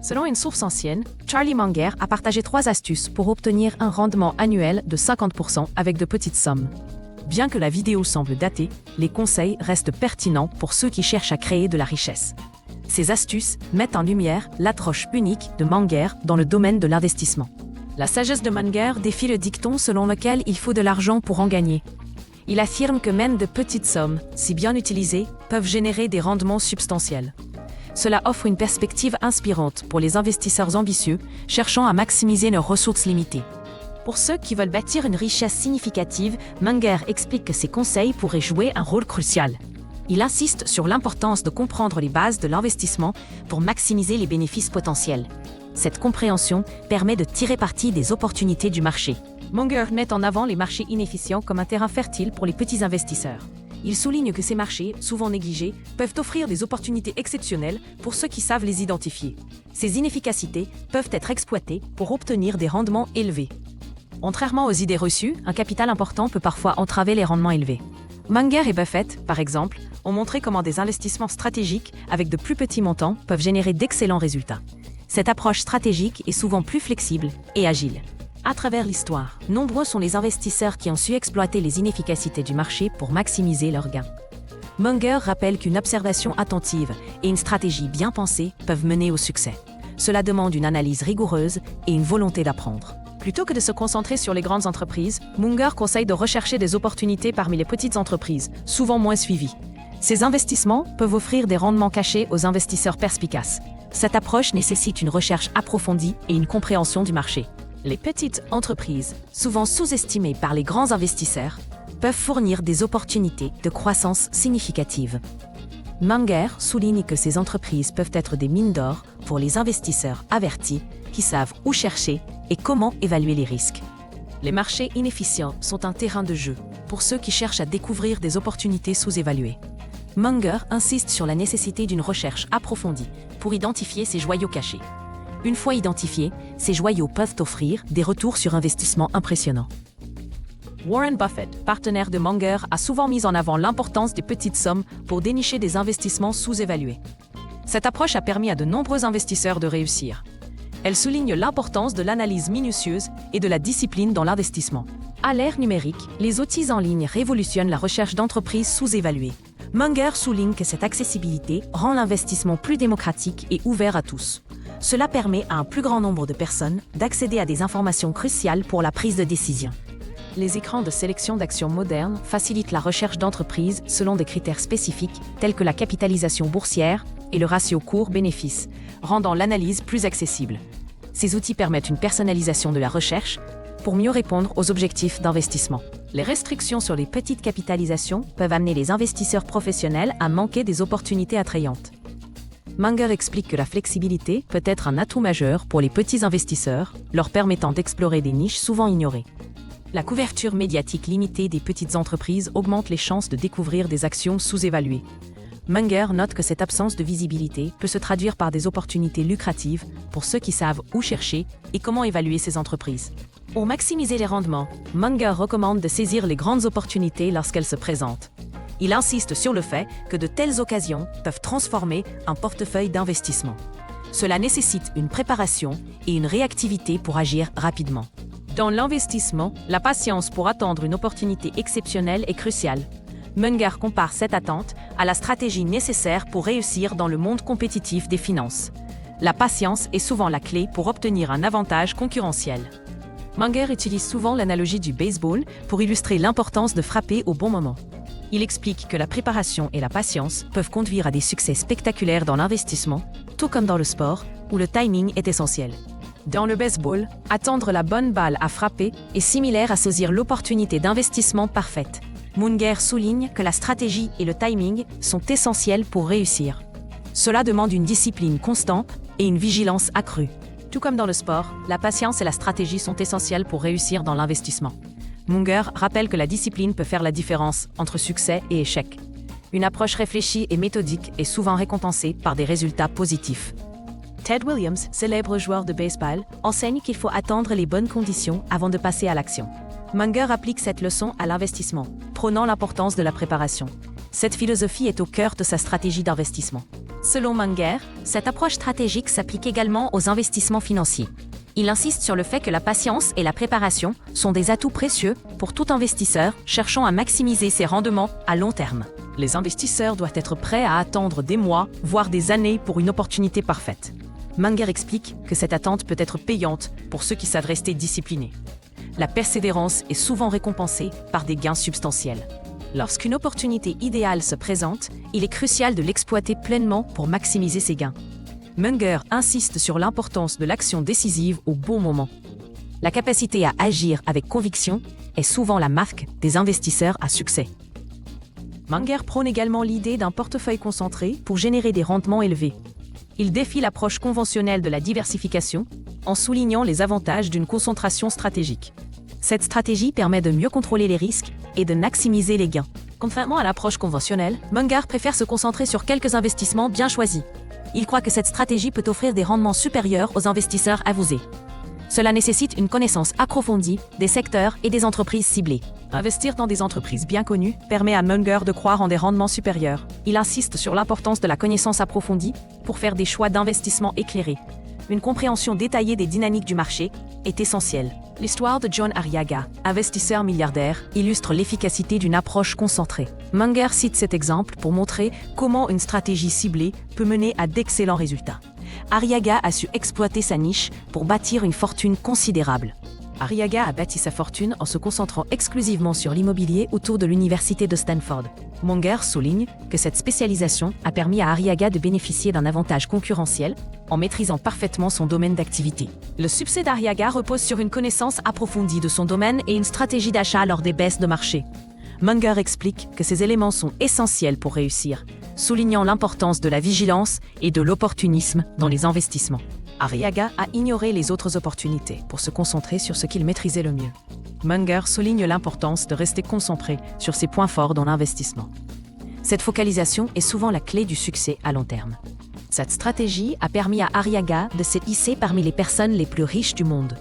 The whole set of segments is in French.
Selon une source ancienne, Charlie Munger a partagé 3 astuces pour obtenir un rendement annuel de 50% avec de petites sommes. Bien que la vidéo semble datée, les conseils restent pertinents pour ceux qui cherchent à créer de la richesse. Ces astuces mettent en lumière l'approche unique de Munger dans le domaine de l'investissement. La sagesse de Munger défie le dicton selon lequel il faut de l'argent pour en gagner. Il affirme que même de petites sommes, si bien utilisées, peuvent générer des rendements substantiels. Cela offre une perspective inspirante pour les investisseurs ambitieux cherchant à maximiser leurs ressources limitées. Pour ceux qui veulent bâtir une richesse significative, Munger explique que ces conseils pourraient jouer un rôle crucial. Il insiste sur l'importance de comprendre les bases de l'investissement pour maximiser les bénéfices potentiels. Cette compréhension permet de tirer parti des opportunités du marché. Munger met en avant les marchés inefficients comme un terrain fertile pour les petits investisseurs. Il souligne que ces marchés, souvent négligés, peuvent offrir des opportunités exceptionnelles pour ceux qui savent les identifier. Ces inefficacités peuvent être exploitées pour obtenir des rendements élevés. Contrairement aux idées reçues, un capital important peut parfois entraver les rendements élevés. Munger et Buffett, par exemple, ont montré comment des investissements stratégiques avec de plus petits montants peuvent générer d'excellents résultats. Cette approche stratégique est souvent plus flexible et agile. À travers l'histoire, nombreux sont les investisseurs qui ont su exploiter les inefficacités du marché pour maximiser leurs gains. Munger rappelle qu'une observation attentive et une stratégie bien pensée peuvent mener au succès. Cela demande une analyse rigoureuse et une volonté d'apprendre. Plutôt que de se concentrer sur les grandes entreprises, Munger conseille de rechercher des opportunités parmi les petites entreprises, souvent moins suivies. Ces investissements peuvent offrir des rendements cachés aux investisseurs perspicaces. Cette approche nécessite une recherche approfondie et une compréhension du marché. Les petites entreprises, souvent sous-estimées par les grands investisseurs, peuvent fournir des opportunités de croissance significatives. Munger souligne que ces entreprises peuvent être des mines d'or pour les investisseurs avertis qui savent où chercher et comment évaluer les risques. Les marchés inefficients sont un terrain de jeu pour ceux qui cherchent à découvrir des opportunités sous-évaluées. Munger insiste sur la nécessité d'une recherche approfondie pour identifier ces joyaux cachés. Une fois identifiés, ces joyaux peuvent offrir des retours sur investissement impressionnants. Warren Buffett, partenaire de Munger, a souvent mis en avant l'importance des petites sommes pour dénicher des investissements sous-évalués. Cette approche a permis à de nombreux investisseurs de réussir. Elle souligne l'importance de l'analyse minutieuse et de la discipline dans l'investissement. À l'ère numérique, les outils en ligne révolutionnent la recherche d'entreprises sous-évaluées. Munger souligne que cette accessibilité rend l'investissement plus démocratique et ouvert à tous. Cela permet à un plus grand nombre de personnes d'accéder à des informations cruciales pour la prise de décision. Les écrans de sélection d'actions modernes facilitent la recherche d'entreprises selon des critères spécifiques tels que la capitalisation boursière et le ratio cours-bénéfice, rendant l'analyse plus accessible. Ces outils permettent une personnalisation de la recherche pour mieux répondre aux objectifs d'investissement. Les restrictions sur les petites capitalisations peuvent amener les investisseurs professionnels à manquer des opportunités attrayantes. Munger explique que la flexibilité peut être un atout majeur pour les petits investisseurs, leur permettant d'explorer des niches souvent ignorées. La couverture médiatique limitée des petites entreprises augmente les chances de découvrir des actions sous-évaluées. Munger note que cette absence de visibilité peut se traduire par des opportunités lucratives pour ceux qui savent où chercher et comment évaluer ces entreprises. Pour maximiser les rendements, Munger recommande de saisir les grandes opportunités lorsqu'elles se présentent. Il insiste sur le fait que de telles occasions peuvent transformer un portefeuille d'investissement. Cela nécessite une préparation et une réactivité pour agir rapidement. Dans l'investissement, la patience pour attendre une opportunité exceptionnelle est cruciale. Munger compare cette attente à la stratégie nécessaire pour réussir dans le monde compétitif des finances. La patience est souvent la clé pour obtenir un avantage concurrentiel. Munger utilise souvent l'analogie du baseball pour illustrer l'importance de frapper au bon moment. Il explique que la préparation et la patience peuvent conduire à des succès spectaculaires dans l'investissement, tout comme dans le sport, où le timing est essentiel. Dans le baseball, attendre la bonne balle à frapper est similaire à saisir l'opportunité d'investissement parfaite. Munger souligne que la stratégie et le timing sont essentiels pour réussir. Cela demande une discipline constante et une vigilance accrue. Tout comme dans le sport, la patience et la stratégie sont essentielles pour réussir dans l'investissement. Munger rappelle que la discipline peut faire la différence entre succès et échec. Une approche réfléchie et méthodique est souvent récompensée par des résultats positifs. Ted Williams, célèbre joueur de baseball, enseigne qu'il faut attendre les bonnes conditions avant de passer à l'action. Munger applique cette leçon à l'investissement, prônant l'importance de la préparation. Cette philosophie est au cœur de sa stratégie d'investissement. Selon Munger, cette approche stratégique s'applique également aux investissements financiers. Il insiste sur le fait que la patience et la préparation sont des atouts précieux pour tout investisseur cherchant à maximiser ses rendements à long terme. Les investisseurs doivent être prêts à attendre des mois, voire des années pour une opportunité parfaite. Munger explique que cette attente peut être payante pour ceux qui savent rester disciplinés. La persévérance est souvent récompensée par des gains substantiels. Lorsqu'une opportunité idéale se présente, il est crucial de l'exploiter pleinement pour maximiser ses gains. Munger insiste sur l'importance de l'action décisive au bon moment. La capacité à agir avec conviction est souvent la marque des investisseurs à succès. Munger prône également l'idée d'un portefeuille concentré pour générer des rendements élevés. Il défie l'approche conventionnelle de la diversification en soulignant les avantages d'une concentration stratégique. Cette stratégie permet de mieux contrôler les risques et de maximiser les gains. Contrairement à l'approche conventionnelle, Munger préfère se concentrer sur quelques investissements bien choisis. Il croit que cette stratégie peut offrir des rendements supérieurs aux investisseurs avoués. Cela nécessite une connaissance approfondie des secteurs et des entreprises ciblées. Investir dans des entreprises bien connues permet à Munger de croire en des rendements supérieurs. Il insiste sur l'importance de la connaissance approfondie pour faire des choix d'investissement éclairés. Une compréhension détaillée des dynamiques du marché est essentielle. L'histoire de John Arriaga, investisseur milliardaire, illustre l'efficacité d'une approche concentrée. Munger cite cet exemple pour montrer comment une stratégie ciblée peut mener à d'excellents résultats. Arriaga a su exploiter sa niche pour bâtir une fortune considérable. Arriaga a bâti sa fortune en se concentrant exclusivement sur l'immobilier autour de l'université de Stanford. Munger souligne que cette spécialisation a permis à Arriaga de bénéficier d'un avantage concurrentiel en maîtrisant parfaitement son domaine d'activité. Le succès d'Arriaga repose sur une connaissance approfondie de son domaine et une stratégie d'achat lors des baisses de marché. Munger explique que ces éléments sont essentiels pour réussir, soulignant l'importance de la vigilance et de l'opportunisme dans les investissements. Arriaga a ignoré les autres opportunités pour se concentrer sur ce qu'il maîtrisait le mieux. Munger souligne l'importance de rester concentré sur ses points forts dans l'investissement. Cette focalisation est souvent la clé du succès à long terme. Cette stratégie a permis à Arriaga de se hisser parmi les personnes les plus riches du monde.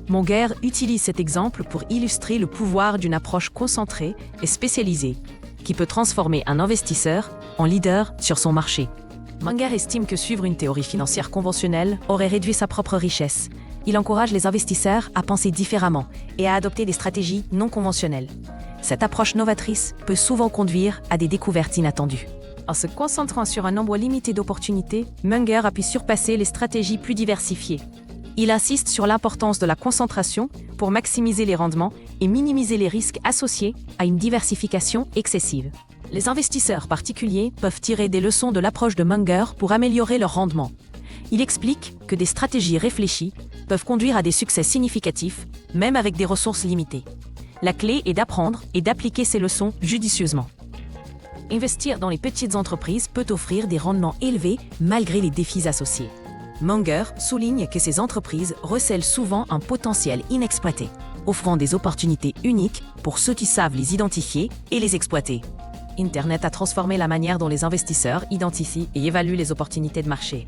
Munger utilise cet exemple pour illustrer le pouvoir d'une approche concentrée et spécialisée, qui peut transformer un investisseur en leader sur son marché. Munger estime que suivre une théorie financière conventionnelle aurait réduit sa propre richesse. Il encourage les investisseurs à penser différemment et à adopter des stratégies non conventionnelles. Cette approche novatrice peut souvent conduire à des découvertes inattendues. En se concentrant sur un nombre limité d'opportunités, Munger a pu surpasser les stratégies plus diversifiées. Il insiste sur l'importance de la concentration pour maximiser les rendements et minimiser les risques associés à une diversification excessive. Les investisseurs particuliers peuvent tirer des leçons de l'approche de Munger pour améliorer leur rendement. Il explique que des stratégies réfléchies peuvent conduire à des succès significatifs, même avec des ressources limitées. La clé est d'apprendre et d'appliquer ces leçons judicieusement. Investir dans les petites entreprises peut offrir des rendements élevés malgré les défis associés. Munger souligne que ces entreprises recèlent souvent un potentiel inexploité, offrant des opportunités uniques pour ceux qui savent les identifier et les exploiter. Internet a transformé la manière dont les investisseurs identifient et évaluent les opportunités de marché.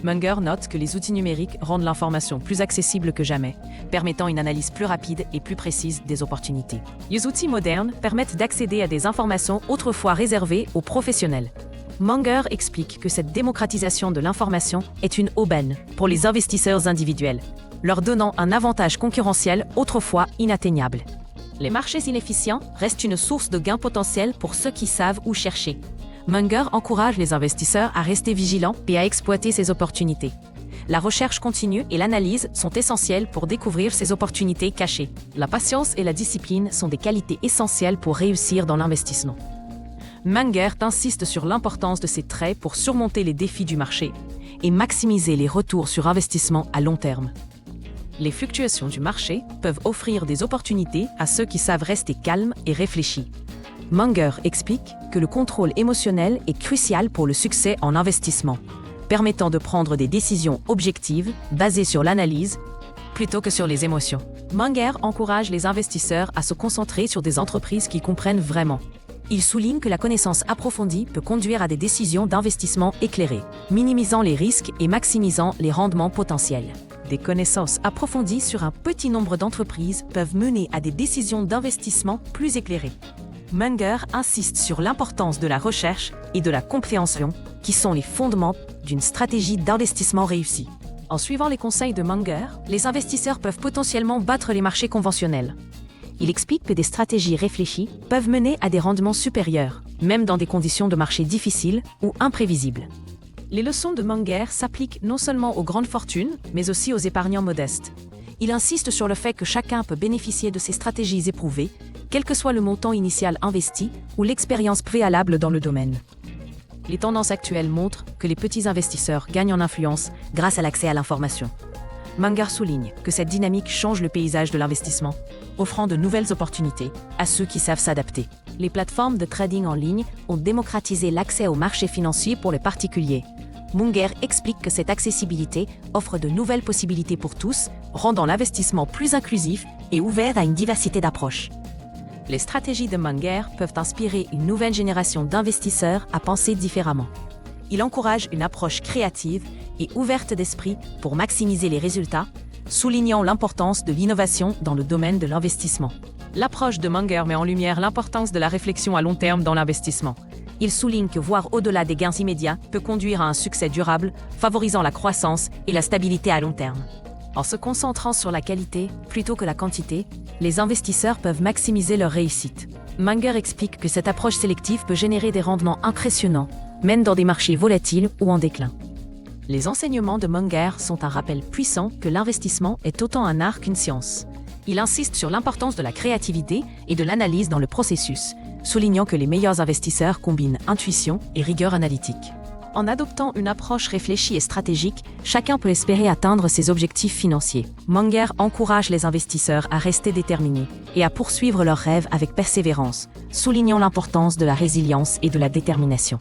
Munger note que les outils numériques rendent l'information plus accessible que jamais, permettant une analyse plus rapide et plus précise des opportunités. Les outils modernes permettent d'accéder à des informations autrefois réservées aux professionnels. Munger explique que cette démocratisation de l'information est une aubaine pour les investisseurs individuels, leur donnant un avantage concurrentiel autrefois inatteignable. Les marchés inefficients restent une source de gains potentiels pour ceux qui savent où chercher. Munger encourage les investisseurs à rester vigilants et à exploiter ces opportunités. La recherche continue et l'analyse sont essentielles pour découvrir ces opportunités cachées. La patience et la discipline sont des qualités essentielles pour réussir dans l'investissement. Munger insiste sur l'importance de ces traits pour surmonter les défis du marché et maximiser les retours sur investissement à long terme. Les fluctuations du marché peuvent offrir des opportunités à ceux qui savent rester calmes et réfléchis. Munger explique que le contrôle émotionnel est crucial pour le succès en investissement, permettant de prendre des décisions objectives basées sur l'analyse plutôt que sur les émotions. Munger encourage les investisseurs à se concentrer sur des entreprises qui comprennent vraiment. Il souligne que la connaissance approfondie peut conduire à des décisions d'investissement éclairées, minimisant les risques et maximisant les rendements potentiels. Des connaissances approfondies sur un petit nombre d'entreprises peuvent mener à des décisions d'investissement plus éclairées. Munger insiste sur l'importance de la recherche et de la compréhension, qui sont les fondements d'une stratégie d'investissement réussie. En suivant les conseils de Munger, les investisseurs peuvent potentiellement battre les marchés conventionnels. Il explique que des stratégies réfléchies peuvent mener à des rendements supérieurs, même dans des conditions de marché difficiles ou imprévisibles. Les leçons de Munger s'appliquent non seulement aux grandes fortunes, mais aussi aux épargnants modestes. Il insiste sur le fait que chacun peut bénéficier de ces stratégies éprouvées, quel que soit le montant initial investi ou l'expérience préalable dans le domaine. Les tendances actuelles montrent que les petits investisseurs gagnent en influence grâce à l'accès à l'information. Munger souligne que cette dynamique change le paysage de l'investissement, offrant de nouvelles opportunités à ceux qui savent s'adapter. Les plateformes de trading en ligne ont démocratisé l'accès aux marchés financiers pour les particuliers. Munger explique que cette accessibilité offre de nouvelles possibilités pour tous, rendant l'investissement plus inclusif et ouvert à une diversité d'approches. Les stratégies de Munger peuvent inspirer une nouvelle génération d'investisseurs à penser différemment. Il encourage une approche créative et ouverte d'esprit pour maximiser les résultats, soulignant l'importance de l'innovation dans le domaine de l'investissement. L'approche de Munger met en lumière l'importance de la réflexion à long terme dans l'investissement. Il souligne que voir au-delà des gains immédiats peut conduire à un succès durable, favorisant la croissance et la stabilité à long terme. En se concentrant sur la qualité plutôt que la quantité, les investisseurs peuvent maximiser leur réussite. Munger explique que cette approche sélective peut générer des rendements impressionnants, même dans des marchés volatiles ou en déclin. Les enseignements de Munger sont un rappel puissant que l'investissement est autant un art qu'une science. Il insiste sur l'importance de la créativité et de l'analyse dans le processus, soulignant que les meilleurs investisseurs combinent intuition et rigueur analytique. En adoptant une approche réfléchie et stratégique, chacun peut espérer atteindre ses objectifs financiers. Munger encourage les investisseurs à rester déterminés et à poursuivre leurs rêves avec persévérance, soulignant l'importance de la résilience et de la détermination.